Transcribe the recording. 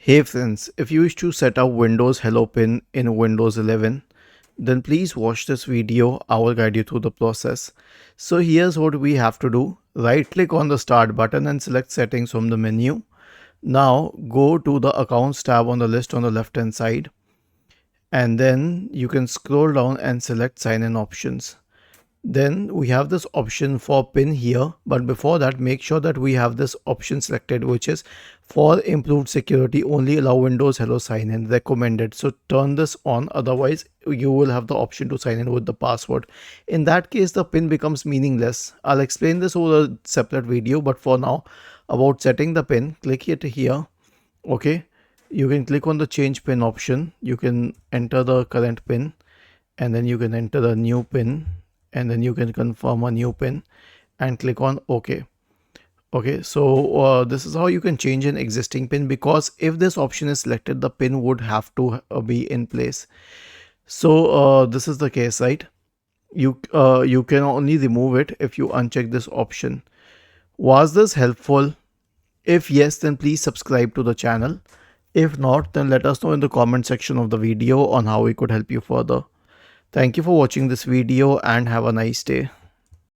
Hey friends, if you wish to set up Windows Hello Pin in Windows 11, then please watch this video. I will guide you through the process. So here's what we have to do. Right click on the start button and select settings from the menu. Now go to the accounts tab on the list on the left hand side, and then you can scroll down and select sign in options. Then we have this option for pin here, but before that make sure that we have this option selected, which is for improved security only allow Windows Hello sign in recommended. So turn this on, otherwise you will have the option to sign in with the password. In that case the pin becomes meaningless. I'll explain this over a separate video, but for now about setting the pin, click it here. Okay, you can click on the change pin option. You can enter the current pin and then you can enter the new pin, and then you can confirm a new pin and click on OK. Okay, so this is how you can change an existing pin, because if this option is selected, the pin would have to be in place. So this is the case, right? You can only remove it if you uncheck this option. Was this helpful? If yes, then please subscribe to the channel. If not, then let us know in the comment section of the video on how we could help you further. Thank you for watching this video and have a nice day.